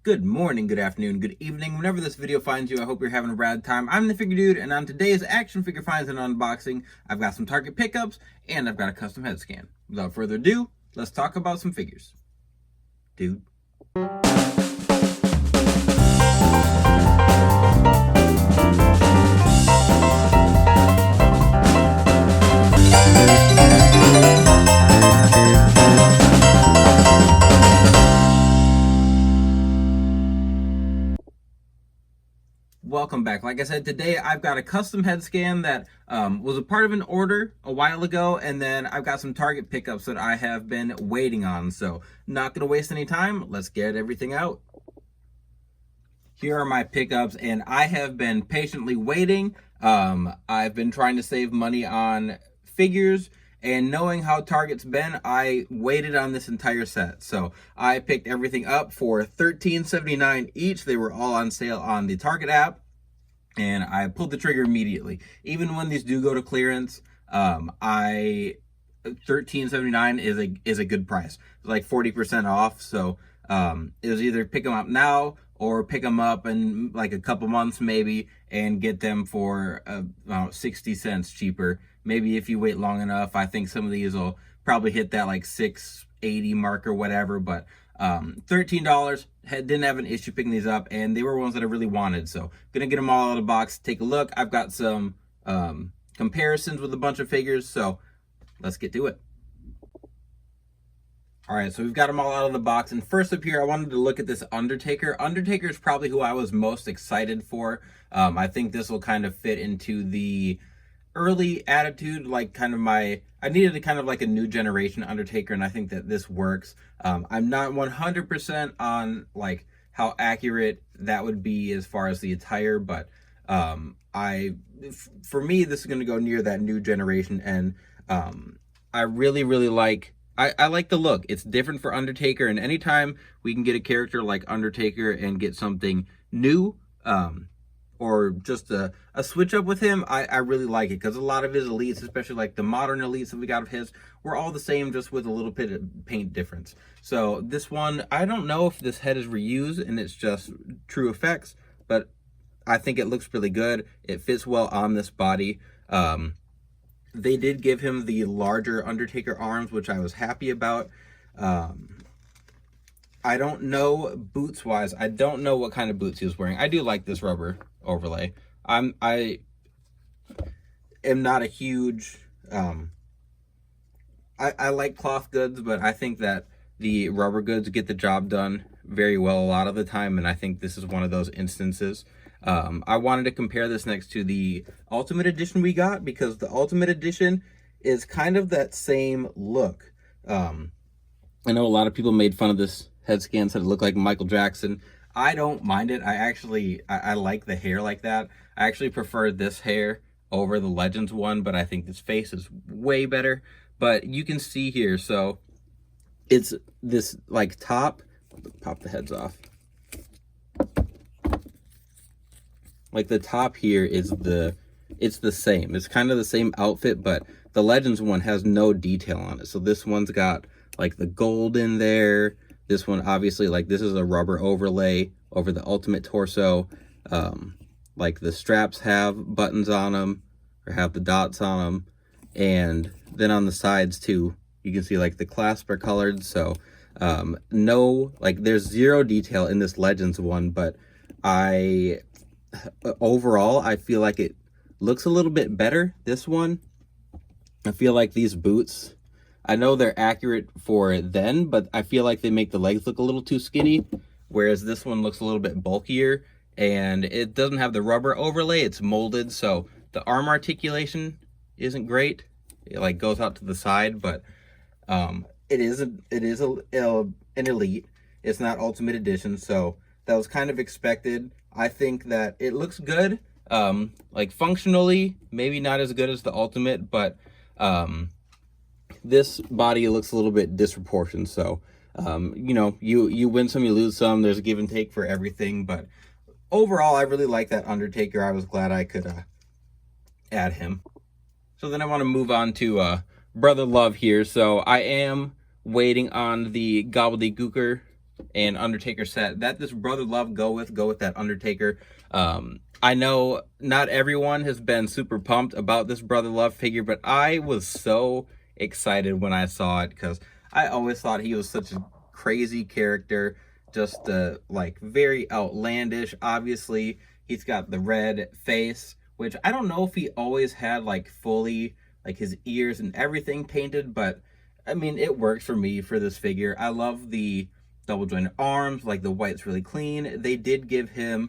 Good morning, good afternoon, good evening. Whenever this video finds you, I hope you're having a rad time. I'm the Figure Dude, and on today's Action Figure Finds and Unboxing, I've got some Target pickups, and I've got a custom head scan. Without further ado, let's talk about some figures. Dude. Welcome back. Like I said, today I've got a custom head scan that was a part of an order a while ago, and then I've got some Target pickups that I have been waiting on. So not going to waste any time. Let's get everything out. Here are my pickups, and I have been patiently waiting. I've been trying to save money on figures, and knowing how Target's been, I waited on this entire set. So I picked everything up for $13.79 each. They were all on sale on the Target app, and I pulled the trigger immediately. Even when these do go to clearance, $13.79 is a good price. It's like 40% off. So it was either pick them up now or pick them up in like a couple months maybe and get them for 60 cents cheaper. Maybe if you wait long enough. I think some of these will probably hit that like $6.80 mark or whatever, but $13. Didn't have an issue picking these up, and they were ones that I really wanted. So gonna get them all out of the box, take a look. I've got some comparisons with a bunch of figures, so let's get to it. All right, so we've got them all out of the box. And first up here, I wanted to look at this Undertaker. Undertaker is probably who I was most excited for. I think this will kind of fit into the early attitude, like kind of I needed a kind of like a new generation Undertaker, and I think that this works. I'm not 100% on like how accurate that would be as far as the attire, but for me, this is going to go near that new generation, and I really like I like the look. It's different for Undertaker, and anytime we can get a character like Undertaker and get something new, or just a switch up with him, I really like it, because a lot of his elites, especially like the modern elites that we got of his, were all the same, just with a little bit of paint difference. So this one, I don't know if this head is reused and it's just true effects, but I think it looks really good. It fits well on this body. They did give him the larger Undertaker arms, which I was happy about. I don't know, boots wise, I don't know what kind of boots he was wearing. I do like this rubber overlay. I am not a huge I like cloth goods, but I think that the rubber goods get the job done very well a lot of the time, and I think this is one of those instances. I wanted to compare this next to the Ultimate Edition we got, because the Ultimate Edition is kind of that same look. I know a lot of people made fun of this head scan, said it looked like Michael Jackson. I don't mind it. I like the hair like that. I actually prefer this hair over the Legends one, but I think this face is way better. But you can see here, so it's this like top, pop the heads off. Like the top here is it's the same. It's kind of the same outfit, but the Legends one has no detail on it. So this one's got like the gold in there. This one, obviously, like this is a rubber overlay over the Ultimate torso. Like the straps have buttons on them, or have the dots on them. And then on the sides too, you can see like the clasps are colored. So no, like there's zero detail in this Legends one, but overall, I feel like it looks a little bit better, this one. I feel like these boots, I know they're accurate for then, but I feel like they make the legs look a little too skinny, whereas this one looks a little bit bulkier, and it doesn't have the rubber overlay. It's molded, so the arm articulation isn't great. It like goes out to the side, but it is an elite. It's not Ultimate Edition, so that was kind of expected. I think that it looks good. Like functionally, maybe not as good as the Ultimate, but this body looks a little bit disproportioned. So you know, you win some, you lose some. There's a give and take for everything, but overall, I really like that Undertaker. I was glad I could add him. So then I want to move on to Brother Love here. So I am waiting on the Gobbledygooker and Undertaker set that this Brother Love go with that Undertaker. I know not everyone has been super pumped about this Brother Love figure, but I was so excited when I saw it because I always thought he was such a crazy character, just like very outlandish. Obviously, he's got the red face, which I don't know if he always had like fully like his ears and everything painted, but I mean it works for me for this figure. I love the double jointed arms, like the white's really clean. They did give him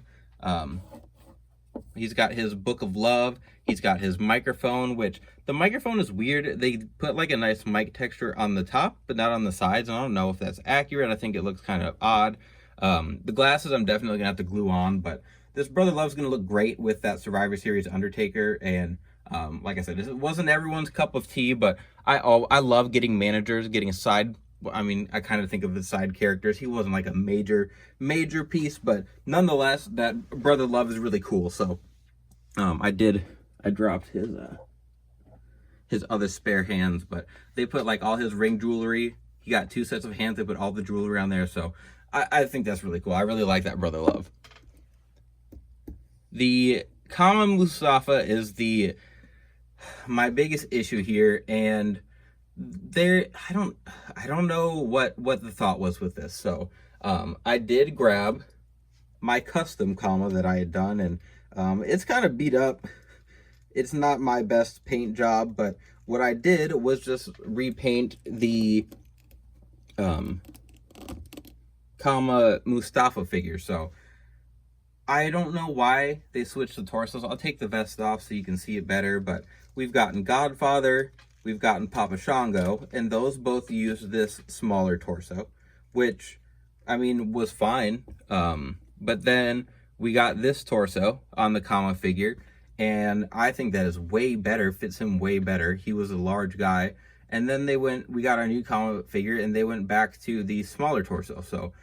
he's got his book of love, he's got his microphone, which the microphone is weird. They put like a nice mic texture on the top but not on the sides. I don't know if that's accurate. I think it looks kind of odd. The glasses I'm definitely gonna have to glue on, but this Brother Love's gonna look great with that Survivor Series Undertaker. And like I said, it wasn't everyone's cup of tea, but I love getting managers, getting a side. I mean, I kind of think of the side characters. He wasn't like a major piece, but nonetheless, that Brother Love is really cool. So, I dropped his other spare hands, but they put like all his ring jewelry. He got 2 sets of hands. They put all the jewelry on there. So, I think that's really cool. I really like that Brother Love. The Kama Mustafa is my biggest issue here, and I don't know what the thought was with this. So I did grab my custom Kama that I had done, and it's kind of beat up. It's not my best paint job, but what I did was just repaint the Kama Mustafa figure. So I don't know why they switched the torsos. I'll take the vest off so you can see it better, but we've gotten Godfather, we've gotten Papa Shango, and those both use this smaller torso, which, I mean, was fine. But then we got this torso on the Kama figure, and I think that is way better, fits him way better. He was a large guy. And then we got our new Kama figure, and they went back to the smaller torso. So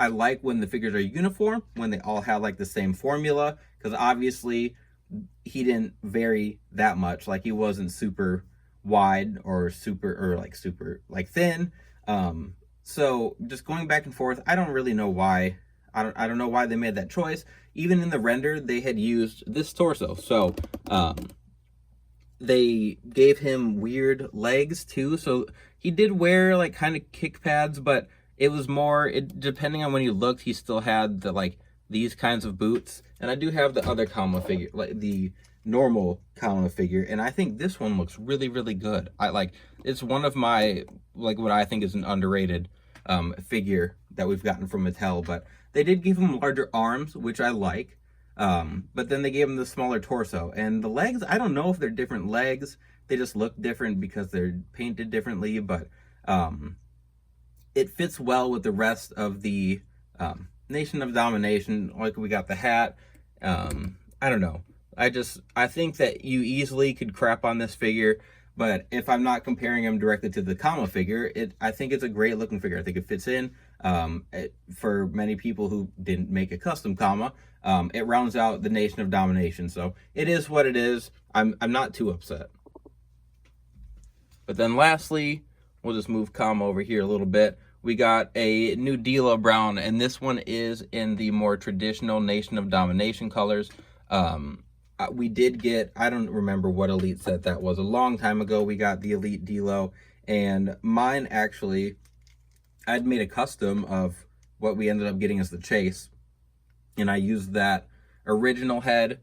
I like when the figures are uniform, when they all have like the same formula, because obviously he didn't vary that much. Like he wasn't super wide or super thin. So just going back and forth, I don't really know why. I don't know why they made that choice. Even in the render, they had used this torso. So they gave him weird legs too. So he did wear like kind of kick pads, but it was more, depending on when you looked, he still had the like these kinds of boots. And I do have the other Kama figure, like the normal Kama figure, and I think this one looks really, really good. It's one of my, like, what I think is an underrated figure that we've gotten from Mattel. But they did give him larger arms, which I like. But then they gave him the smaller torso. And the legs, I don't know if they're different legs. They just look different because they're painted differently. But it fits well with the rest of the Nation of Domination. Like, we got the hat. I don't know. I think that you easily could crap on this figure, but if I'm not comparing him directly to the Kama figure, I think it's a great looking figure. I think it fits in. For many people who didn't make a custom Kama, it rounds out the Nation of Domination. So it is what it is. I'm not too upset. But then lastly, we'll just move Kama over here a little bit. We got a new Dilo Brown, and this one is in the more traditional Nation of Domination colors. We did get, I don't remember what Elite set that was. A long time ago, we got the Elite Dilo, and mine actually, I'd made a custom of what we ended up getting as the Chase, and I used that original head.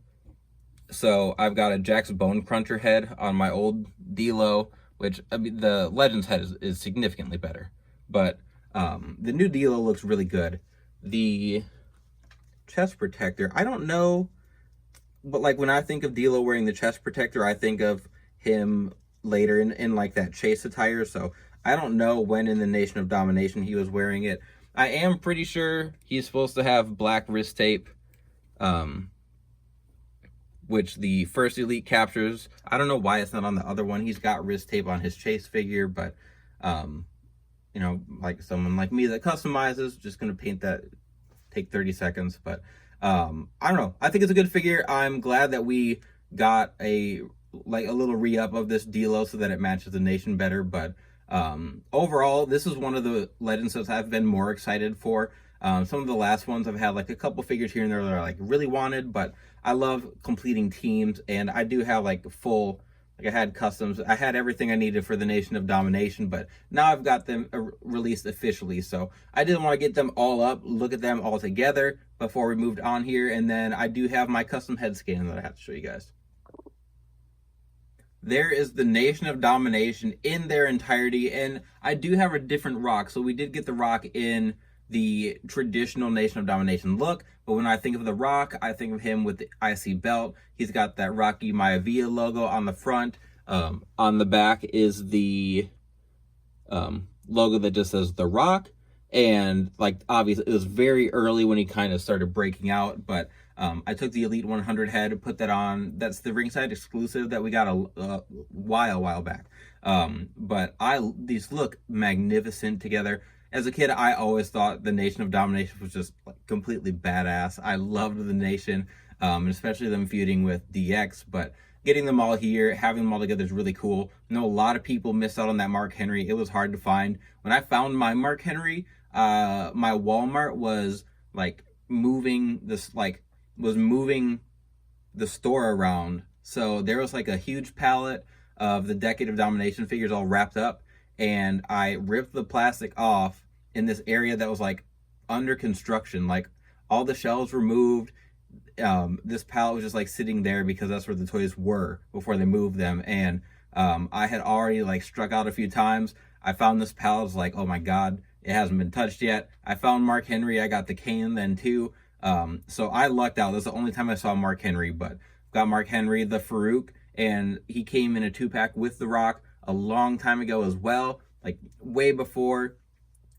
So I've got a Jack's Bone Cruncher head on my old Dilo, which, I mean, the Legends head is significantly better. But the new Dilo looks really good. The chest protector, I don't know, but like when I think of Dilo wearing the chest protector, I think of him later in like that Chase attire. So I don't know when in the Nation of Domination he was wearing it. I am pretty sure he's supposed to have black wrist tape, which the first Elite captures. I don't know why it's not on the other one. He's got wrist tape on his Chase figure, but you know, like someone like me that customizes, just gonna paint that, take 30 seconds. But I don't know, I think it's a good figure. I'm glad that we got a little re-up of this Dilo so that it matches the Nation better. But Overall, this is one of the Legend sets I've been more excited for. Some of the last ones I've had like a couple figures here and there that are like really wanted, but I love completing teams, and I do have like full, like I had customs, I had everything I needed for the Nation of Domination, but now I've got them released officially, so I didn't want to get them all up, look at them all together before we moved on here. And then I do have my custom head scan that I have to show you guys. There is the Nation of Domination in their entirety, and I do have a different rock. So we did get the rock in the traditional Nation of Domination look, but when I think of the rock, I think of him with the IC belt. He's got that Rocky Maivia logo on the front. On the back is the logo that just says The Rock. And like, obviously, it was very early when he kind of started breaking out, but I took the Elite 100 head, put that on. That's the ringside exclusive that we got a while back. But these look magnificent together. As a kid, I always thought the Nation of Domination was just like completely badass. I loved the Nation, and especially them feuding with DX, but getting them all here, having them all together is really cool. I know a lot of people missed out on that Mark Henry. It was hard to find. When I found my Mark Henry, my Walmart was like moving the store around. So there was like a huge pallet of the Decade of Domination figures all wrapped up, and I ripped the plastic off in this area that was like under construction. Like all the shelves were moved. This pallet was just like sitting there because that's where the toys were before they moved them. And I had already like struck out a few times. I found this pallet, I was like, oh my God, it hasn't been touched yet. I found Mark Henry. I got the Kane then too. So I lucked out. That's the only time I saw Mark Henry, but got Mark Henry, the Farouk, and he came in a 2-pack with The Rock a long time ago as well, like way before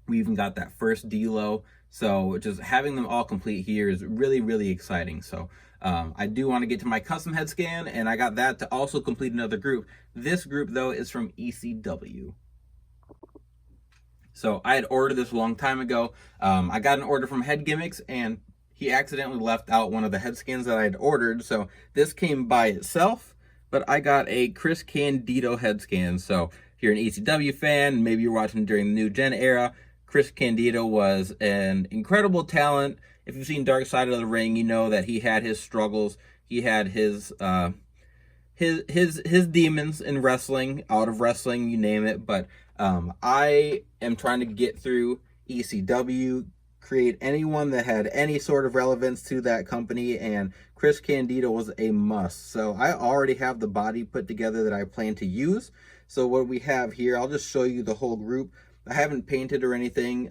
we even got that first Dilo. So just having them all complete here is really, really exciting. So I do want to get to my custom head scan, and I got that to also complete another group. This group, though, is from ECW. So I had ordered this a long time ago. I got an order from Head Gimmicks, and he accidentally left out one of the head scans that I had ordered. So this came by itself, but I got a Chris Candido head scan. So if you're an ECW fan, maybe you're watching during the New Gen era, Chris Candido was an incredible talent. If you've seen Dark Side of the Ring, you know that he had his struggles. He had his demons in wrestling, out of wrestling, you name it. But I am trying to get through ECW, create anyone that had any sort of relevance to that company, and Chris Candido was a must. So I already have the body put together that I plan to use. So what we have here, I'll just show you the whole group. I haven't painted or anything.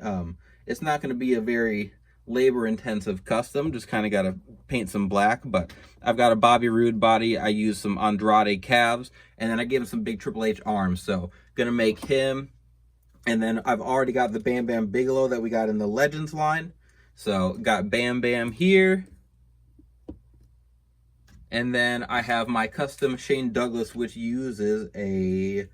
It's not going to be a very labor-intensive custom. Just kind of got to paint some black. But I've got a Bobby Roode body. I used some Andrade calves, and then I gave him some big Triple H arms. So going to make him. And then I've already got the Bam Bam Bigelow that we got in the Legends line. So got Bam Bam here. And then I have my custom Shane Douglas, which uses a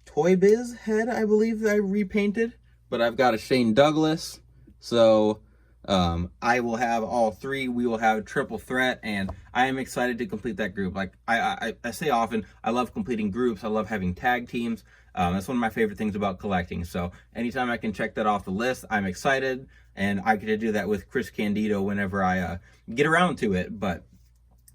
Toy Biz head, I believe, that I repainted. But I've got a Shane Douglas. So I will have all three. We will have triple threat, and I am excited to complete that group. Like I say often, I love completing groups. I love having tag teams. That's one of my favorite things about collecting. So anytime I can check that off the list, I'm excited, and I get to do that with Chris Candido whenever I get around to it. But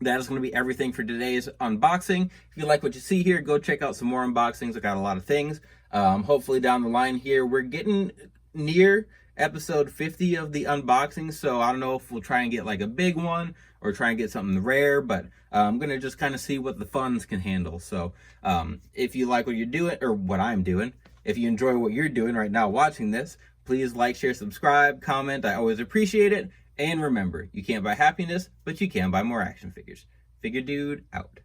that is going to be everything for today's unboxing. If you like what you see here, go check out some more unboxings. I got a lot of things. Hopefully down the line here, we're getting near episode 50 of the unboxing, so I don't know if we'll try and get like a big one or try and get something rare, but I'm gonna just kind of see what the funds can handle. So if you like what you're doing, or what I'm doing, if you enjoy what you're doing right now watching this, please like, share, subscribe, comment. I always appreciate it. And remember, you can't buy happiness, but you can buy more action figures. Figure Dude out.